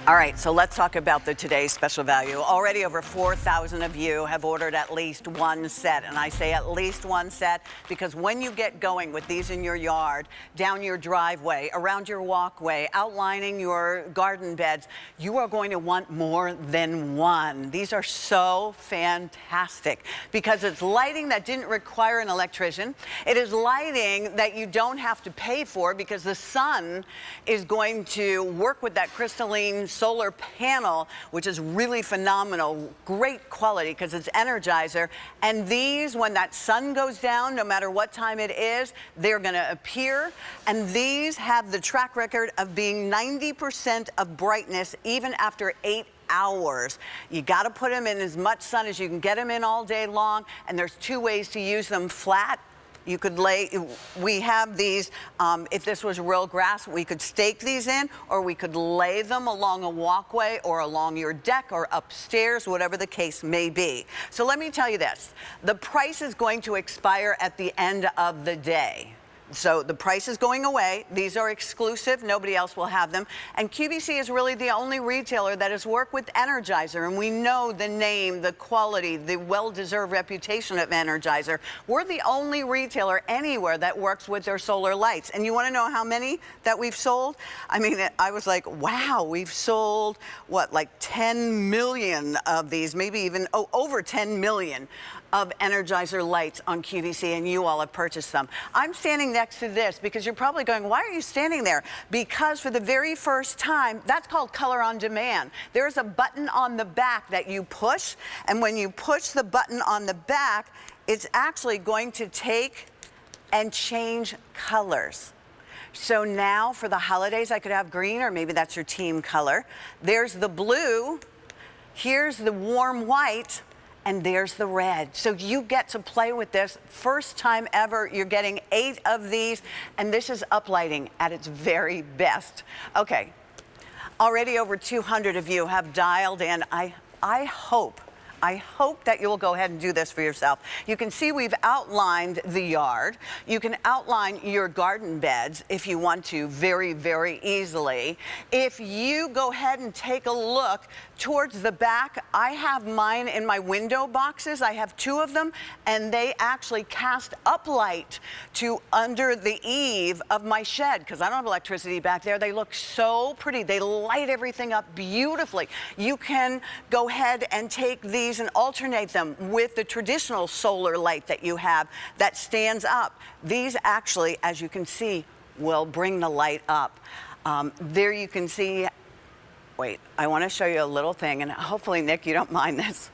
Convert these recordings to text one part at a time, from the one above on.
All right, so let's talk about the today's special value. Already over 4,000 of you have ordered at least one set, and I say at least one set because when you get going with these in your yard, down your driveway, around your walkway, outlining your garden beds, you are going to want more than one. These are so fantastic because it's lighting that didn't require an electrician. It is lighting that you don't have to pay for because the sun is going to work with that crystalline solar panel, which is really phenomenal, great quality because it's Energizer. And these, when that sun goes down, no matter what time it is, they're going to appear. And these have the track record of being 90% of brightness even after 8 hours. You got to put them in as much sun as you can get them in all day long. And there's two ways to use them: flat. You could lay, we have these, if this was real grass, we could stake these in, or we could lay them along a walkway or along your deck or upstairs, whatever the case may be. So let me tell you this, the price is going to expire at the end of the day. So the price is going away. These are exclusive. Nobody else will have them. And QVC is really the only retailer that has worked with Energizer. And we know the name, the quality, the well-deserved reputation of Energizer. We're the only retailer anywhere that works with their solar lights. And you want to know how many that we've sold? I mean, I was like, wow, we've sold, what, like 10 million of these, maybe even over 10 million of Energizer lights on QVC, and you all have purchased them. I'm standing next to this because you're probably going, why are you standing there? Because for the very first time, that's called color on demand. There's a button on the back that you push, and when you push the button on the back, it's actually going to take and change colors. So now for the holidays, I could have green, or maybe that's your team color. There's the blue, here's the warm white, and there's the red. So you get to play with this. First time ever, you're getting 8 of these, and this is uplighting at its very best. Okay, already over 200 of you have dialed in. I hope that you will go ahead and do this for yourself. You can see we've outlined the yard. You can outline your garden beds if you want to very, very easily. If you go ahead and take a look towards the back, I have mine in my window boxes. I have 2 of them, and they actually cast uplight to under the eave of my shed because I don't have electricity back there. They look so pretty. They light everything up beautifully. You can go ahead and take these and alternate them with the traditional solar light that you have that stands up. These actually, as you can see, will bring the light up. There you can see, wait, I want to show you a little thing, and hopefully, Nick, you don't mind this,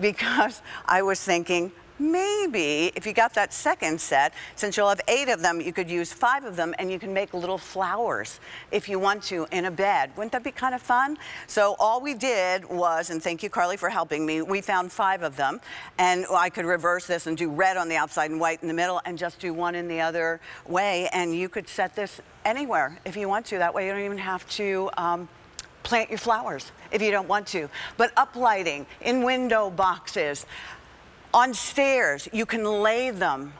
because I was thinking, maybe if you got that second set, since you'll have 8 of them, you could use 5 of them and you can make little flowers if you want to in a bed. Wouldn't that be kind of fun? So all we did was, and thank you, Carly, for helping me, we found 5 of them, and I could reverse this and do red on the outside and white in the middle and just do one in the other way, and you could set this anywhere if you want to. That way you don't even have to plant your flowers if you don't want to. But uplighting in window boxes, on stairs, you can lay them.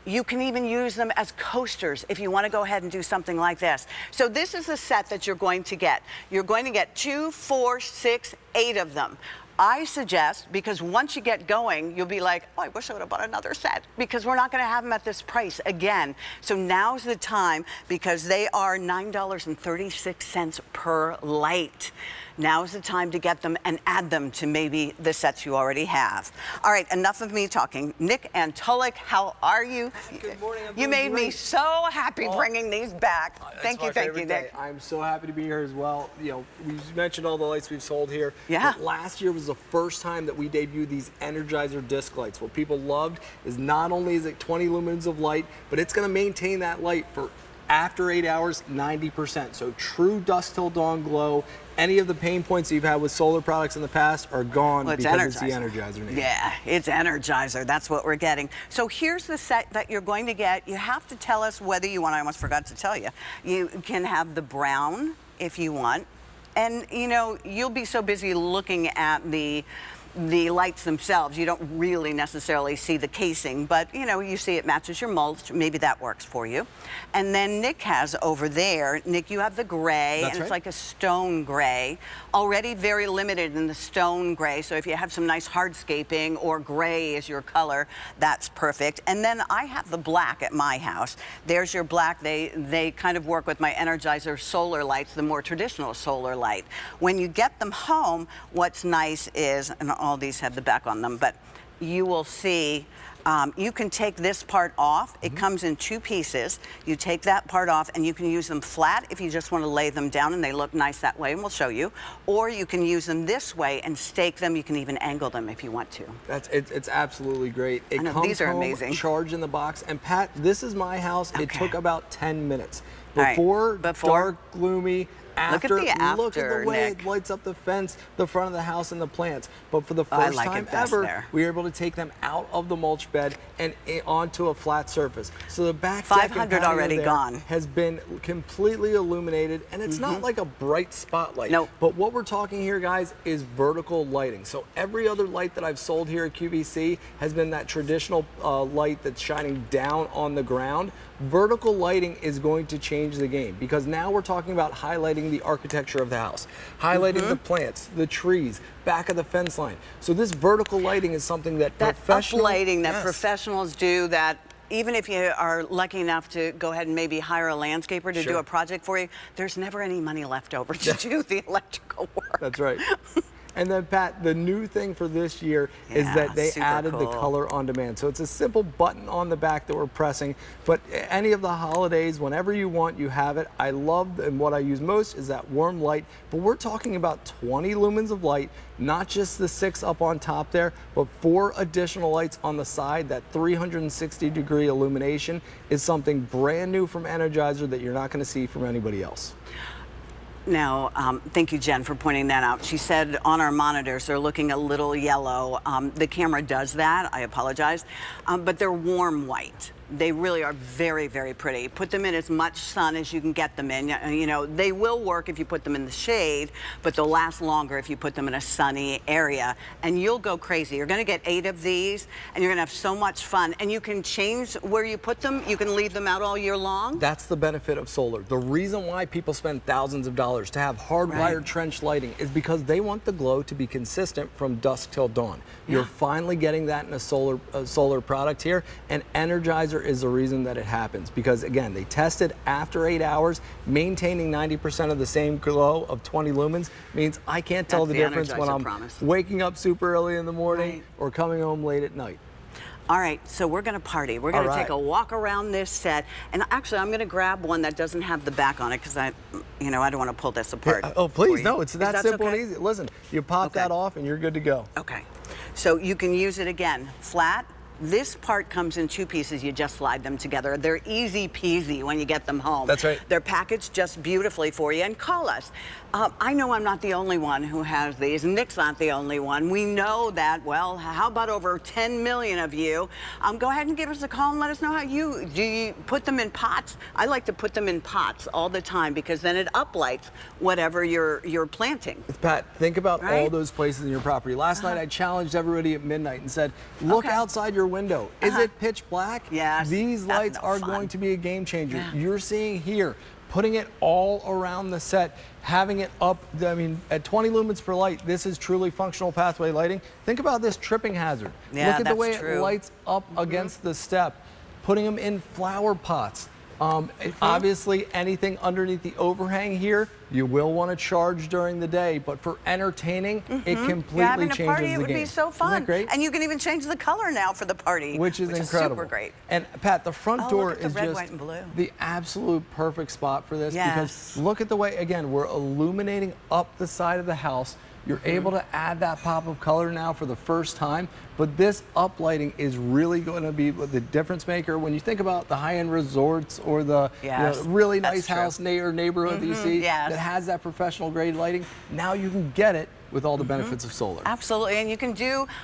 You can even use them as coasters if you want to go ahead and do something like this. So this is the set that you're going to get. You're going to get 2, 4, 6, 8 of them. I suggest, because once you get going, you'll be like, oh, I wish I would have bought another set, because we're not going to have them at this price again. So now's the time, because they are $9.36 per light. Now's the time to get them and add them to maybe the sets you already have. All right, enough of me talking. Nick Antolik, how are you? Good morning. You made me so happy bringing these back. Thank you, Nick. I'm so happy to be here as well. You know, we mentioned all the lights we've sold here. Yeah. But last year was the first time that we debuted these Energizer disc lights. What people loved is not only is it 20 lumens of light, but it's going to maintain that light for after 8 hours, 90%. So true dusk till dawn glow. Any of the pain points that you've had with solar products in the past are gone because it's the Energizer name. Yeah, it's Energizer. That's what we're getting. So here's the set that you're going to get. You have to tell us whether you want. I almost forgot to tell you. You can have the brown if you want. And, you know, you'll be so busy looking at the the lights themselves, you don't really necessarily see the casing, but you know, you see it matches your mulch. Maybe that works for you. And then Nick has over there, Nick, you have the gray, That's and it's right. like a stone gray. Already very limited in the stone gray, so if you have some nice hardscaping or gray is your color, that's perfect. And then I have the black at my house. There's your black. They kind of work with my Energizer solar lights, the more traditional solar light. When you get them home, what's nice is, and all these have the back on them, but you will see you can take this part off. It comes in 2 pieces. You take that part off and you can use them flat if you just want to lay them down and they look nice that way, and we'll show you. Or you can use them this way and stake them. You can even angle them if you want to. It's absolutely great. It I know, comes these are home, amazing. charged in the box. And Pat, this is my house. It Okay. took about 10 minutes. All right. Before, Before? dark, gloomy. Look at After, the after, look at the way Nick. it lights up the fence, the front of the house, and the plants. But for the I first like time it best ever, there. we were able to take them out of the mulch bed and onto a flat surface. So the back deck and 500 patio already there gone. has been completely illuminated, and it's not like a bright spotlight. Nope. But what we're talking here, guys, is vertical lighting. So every other light that I've sold here at QVC has been that traditional light that's shining down on the ground. Vertical lighting is going to change the game because now we're talking about highlighting the architecture of the house, highlighting the plants, the trees, back of the fence line. So this vertical lighting is something that professional uplighting that Yes. professionals do, that even if you are lucky enough to go ahead and maybe hire a landscaper to do Sure. a project for you, there's never any money left over to do the electrical work. That's right. And then, Pat, the new thing for this year is Yeah, that they super added the cool. color on demand. So it's a simple button on the back that we're pressing, but any of the holidays, whenever you want, you have it. I love, and what I use most is that warm light, but we're talking about 20 lumens of light, not just the 6 up on top there, but 4 additional lights on the side. That 360-degree illumination is something brand new from Energizer that you're not going to see from anybody else. Now, thank you, Jen, for pointing that out. She said on our monitors they're looking a little yellow. The camera does that. I apologize. But they're warm white. They really are very, very pretty. Put them in as much sun as you can get them in. You know, they will work if you put them in the shade, but they'll last longer if you put them in a sunny area. And you'll go crazy. You're going to get 8 of these, and you're going to have so much fun. And you can change where you put them. You can leave them out all year long. That's the benefit of solar. The reason why people spend thousands of dollars to have hardwired Right. trench lighting is because they want the glow to be consistent from dusk till dawn. You're finally getting that in a solar product here, and Energizer is the reason that it happens, because again, they tested after 8 hours, maintaining 90% of the same glow of 20 lumens means I can't tell That's the the difference when Energizer I'm promise. waking up super early in the morning Right. or coming home late at night. All right, so we're going to party. We're going All to take right. a walk around this set. And actually, I'm going to grab one that doesn't have the back on it because I don't want to pull this apart. Oh, for please, you. no, it's Is that simple okay? and easy. Listen, you pop Okay. that off and you're good to go. Okay, so you can use it again, flat. This part comes in 2 pieces. You just slide them together. They're easy peasy when you get them home. That's right. They're packaged just beautifully for you. And call us. I know I'm not the only one who has these. Nick's not the only one. We know that, well, how about over 10 million of you? Go ahead and give us a call and let us know how do you put them in pots? I like to put them in pots all the time because then it uplights whatever you're planting. Pat, think about all Right? those places in your property. Last night I challenged everybody at midnight and said, look Okay. outside your window. Is it pitch black? Yes, These that's lights no are fun. going to be a game changer. Yeah. You're seeing here, putting it all around the set, having it up, I mean, at 20 lumens per light, this is truly functional pathway lighting. Think about this tripping hazard. Yeah, Look at the that's way it true. lights up against the step. Putting them in flower pots. Obviously, anything underneath the overhang here, you will want to charge during the day, but for entertaining, it completely Yeah, having a changes party, the it would game. be so fun. Isn't that great? And you can even change the color now for the party, Which is incredible. super great. And Pat, the front Oh, door look at the is red, just white, and blue. the absolute perfect spot for this Yes. because look at the way, again, we're illuminating up the side of the house. You're able to add that pop of color now for the first time, but this uplighting is really going to be the difference maker. When you think about the high-end resorts or the Yes, really that's nice true. house or neighborhood that you see yes. that has that professional grade lighting, now you can get it with all the benefits of solar. Absolutely, and you can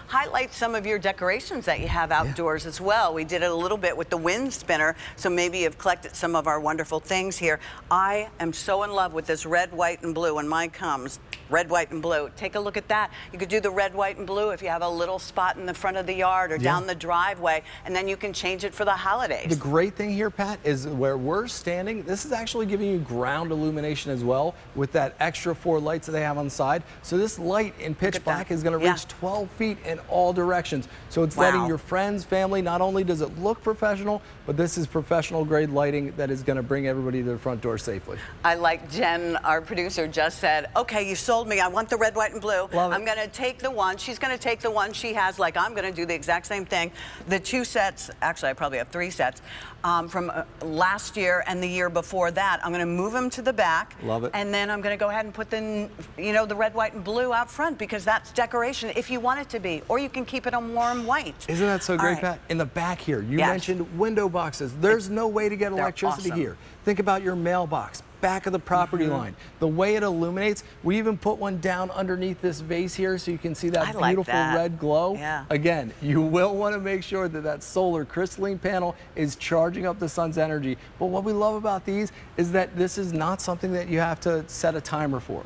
highlight some of your decorations that you have outdoors as well. We did it a little bit with the wind spinner, so maybe you've collected some of our wonderful things here. I am so in love with this red, white, and blue. When mine comes, red, white, and blue. Take a look at that. You could do the red, white, and blue if you have a little spot in the front of the yard or down the driveway, and then you can change it for the holidays. The great thing here, Pat, is where we're standing, this is actually giving you ground illumination as well with that extra 4 lights that they have on the side. So this light in pitch black is going to reach 12 feet in all directions. So it's letting your friends, family, not only does it look professional, but this is professional grade lighting that is going to bring everybody to the front door safely. I like Jen, our producer, just said, okay, you sold me. I want the red, white, and blue. I'm going to take the one. She's going to take the one she has. Like, I'm going to do the exact same thing. The 2 sets, actually, I probably have 3 sets from last year and the year before that. I'm going to move them to the back. Love it. And then I'm going to go ahead and put the, the red, white, and blue out front because that's decoration if you want it to be. Or you can keep it on warm white. Isn't that so great, Pat? In the back here, you mentioned window boxes. There's no way to get electricity here. Think about your mailbox. Back of the property line. The way it illuminates, we even put one down underneath this vase here so you can see that beautiful red glow. Again, you will want to make sure that that solar crystalline panel is charging up the sun's energy. But what we love about these is that this is not something that you have to set a timer for.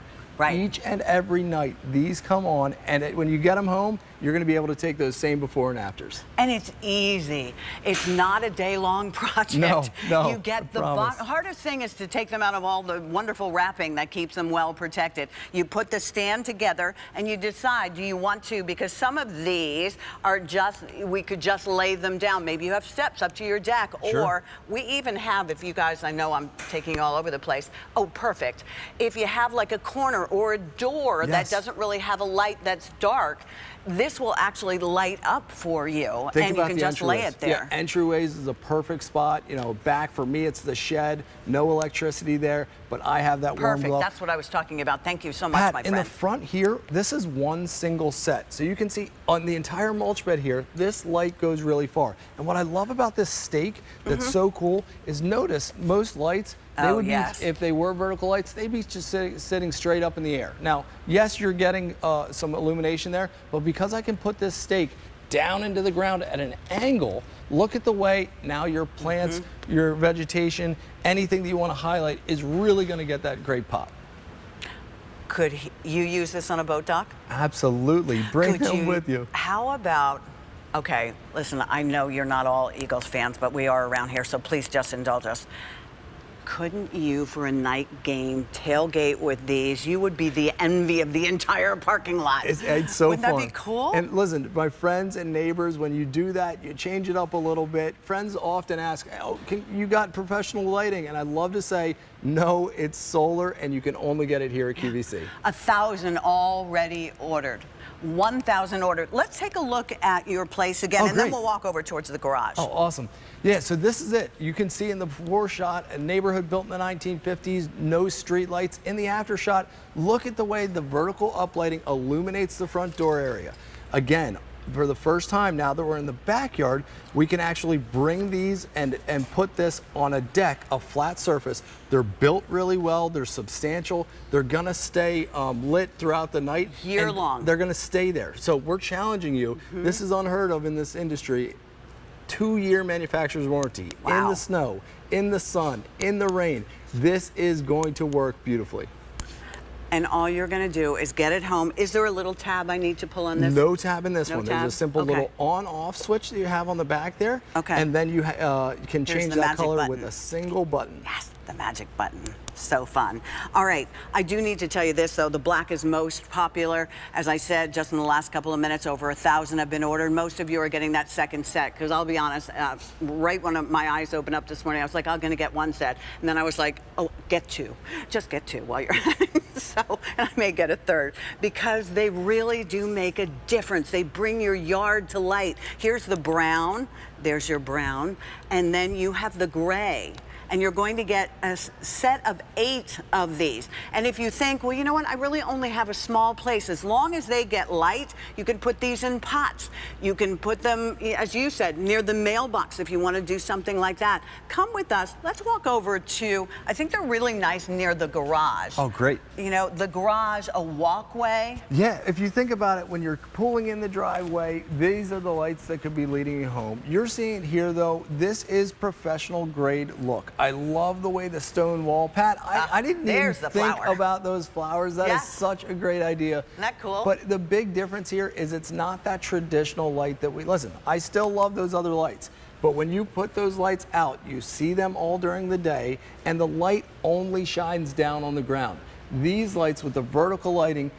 Each and every night, these come on, and when you get them home, you're going to be able to take those same before and afters. And it's easy. It's not a day-long project. No, you get the hardest thing is to take them out of all the wonderful wrapping that keeps them well protected. You put the stand together, and you decide, do you want to, because some of these are just, we could just lay them down. Maybe you have steps up to your deck, or we even have, if you guys, I know I'm taking all over the place. Oh, perfect. If you have like a corner or a door that doesn't really have a light that's dark, this will actually light up for you, and you can just lay it there. Entryways is a perfect spot. Back for me, it's the shed. No electricity there, but I have that warm glow. That's what I was talking about. Thank you so much, my friend. In the front here, this is one single set. So you can see on the entire mulch bed here, this light goes really far. And what I love about this stake that's so cool is notice most lights, they would be, if they were vertical lights, they'd be just sitting straight up in the air. Now, yes, you're getting some illumination there, but because I can put this stake down into the ground at an angle, look at the way now your plants, your vegetation, anything that you want to highlight is really going to get that great pop. Could you use this on a boat dock? Absolutely. Bring them with you. How about, okay, listen, I know you're not all Eagles fans, but we are around here, so please just indulge us. Couldn't you, for a night game, tailgate with these? You would be the envy of the entire parking lot. It's so Wouldn't fun. That be cool? And listen, my friends and neighbors, when you do that, you change it up a little bit. Friends often ask, oh, you got professional lighting? And I love to say, no, it's solar, and you can only get it here at QVC. 1,000 already ordered. 1,000 ordered. Let's take a look at your place again, and then we'll walk over towards the garage. Oh, awesome. Yeah, so this is it. You can see in the before shot, a neighborhood built in the 1950s, no street lights. In the after shot, look at the way the vertical uplighting illuminates the front door area. Again, for the first time, now that we're in the backyard, we can actually bring these and put this on a deck, a flat surface. They're built really well, they're substantial, they're gonna stay lit throughout the night. Year long. They're gonna stay there. So we're challenging you. This is unheard of in this industry. 2-year manufacturer's warranty, in the snow, in the sun, in the rain. This is going to work beautifully. And all you're going to do is get it home. Is there a little tab I need to pull on this? No tab in this one. There's a simple little on-off switch that you have on the back there. And then you can change that color with a single button. Yes, the magic button. So fun. All right, I do need to tell you this, though. The black is most popular. As I said, just in the last couple of minutes, over 1,000 have been ordered. Most of you are getting that second set, because I'll be honest, right when my eyes opened up this morning, I was like, I'm going to get 1 set. And then I was like, oh, get 2. Just get 2 while you're at it. So, and I may get a 3rd, because they really do make a difference. They bring your yard to light. Here's the brown. There's your brown. And then you have the gray. And you're going to get a set of 8 of these. And if you think, well, you know what, I really only have a small place, as long as they get light, you can put these in pots. You can put them, as you said, near the mailbox if you want to do something like that. Come with us. Let's walk over to, I think they're really nice near the garage. Oh, great. You know, the garage, a walkway. Yeah, if you think about it, when you're pulling in the driveway, these are the lights that could be leading you home. You're seeing it here, though. This is professional grade look. I love the way the stone wall, Pat. I didn't even there's the think flower. about those flowers. That is Yes. such a great idea. Isn't that cool? But the big difference here is it's not that traditional light that listen, I still love those other lights. But when you put those lights out, you see them all during the day, and the light only shines down on the ground. These lights with the vertical lighting